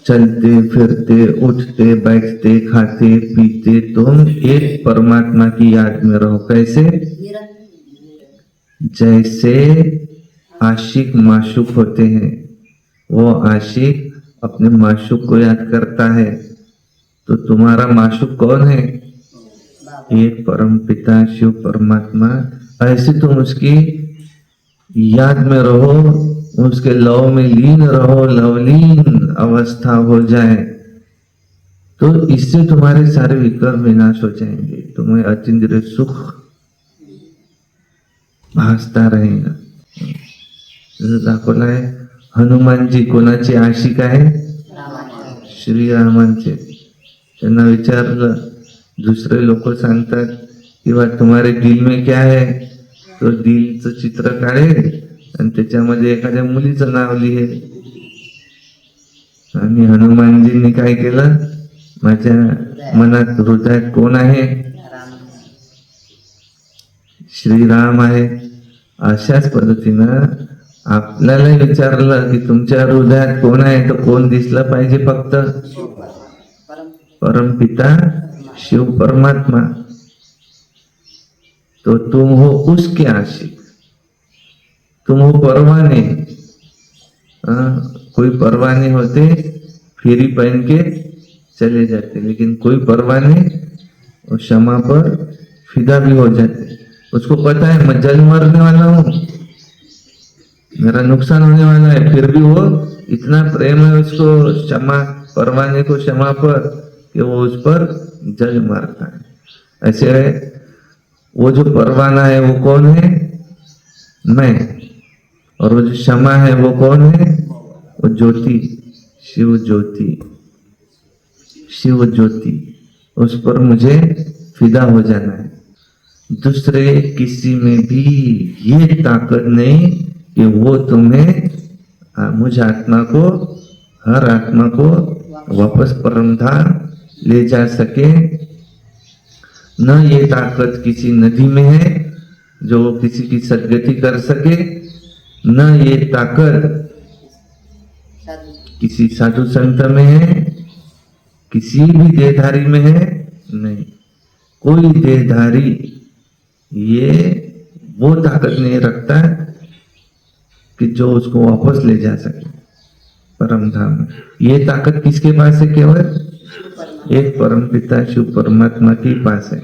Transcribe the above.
चलते फिरते उठते बैठते खाते पीते तुम एक परमात्मा की याद में रहो। कैसे? जैसे आशिक माशूक होते हैं, वो आशिक अपने माशूक को याद करता है, तो तुम्हारा माशूक कौन है? एक परम पिता शिव परमात्मा। ऐसे तुम उसकी याद में रहो, उसके लव में लीन रहो, लवलीन अवस्था हो जाए, तो इससे तुम्हारे सारे विकार विनाश हो जाएंगे, तुम्हें अचिंत्य सुख भासता रहेगा। दाखवला आहे हनुमानजी कोणाचे आशिक आहे? श्रीरामांचे। त्यांना विचारलं, दुसरे लोक सांगतात किंवा तुम्हारे दिल में क्या है, तो दिलचं चित्र काढेल आणि त्याच्यामध्ये एखाद्या मुलीचं नाव लिहेल। आणि हनुमानजींनी काय केलं? माझ्या मनात हृदयात कोण आहे? श्रीराम आहे। अशाच पद्धतीनं आपल्याला विचारलं की तुमच्या हृदयात कोण आहे, तर कोण दिसलं पाहिजे? फक्त परमपिता शिव परमात्मा। तो तुम हो उसके आशिक, तुम हो परवाने। कोई परवाने होते फेरी पहन के चले जाते, लेकिन कोई परवाने क्षमा पर फिदा भी हो जाते। उसको पता है मैं जल मरने वाला हूं, मेरा नुकसान होने वाला है, फिर भी वो इतना प्रेम है उसको क्षमा, परवाने को क्षमा पर, कि वो उस पर जल मारता है। ऐसे वो जो परवाना है वो कौन है? मैं। और वो जो क्षमा है वो कौन है? वो ज्योति, शिव ज्योति, शिव ज्योति। उस पर मुझे फिदा हो जाना है। दूसरे किसी में भी ये ताकत नहीं कि वो तुम्हें, मुझ आत्मा को, हर आत्मा को वापस परमधाम ले जा सके। न ये ताकत किसी नदी में है जो किसी की सदगति कर सके, न ये ताकत किसी साधु संत में है, किसी भी देहधारी में है, नहीं। कोई देहधारी ये वो ताकत नहीं रखता कि जो उसको वापस ले जा सके परम धाम। ये ताकत किसके पास है? केवल एक परम पिता शिव परमात्मा के पास है।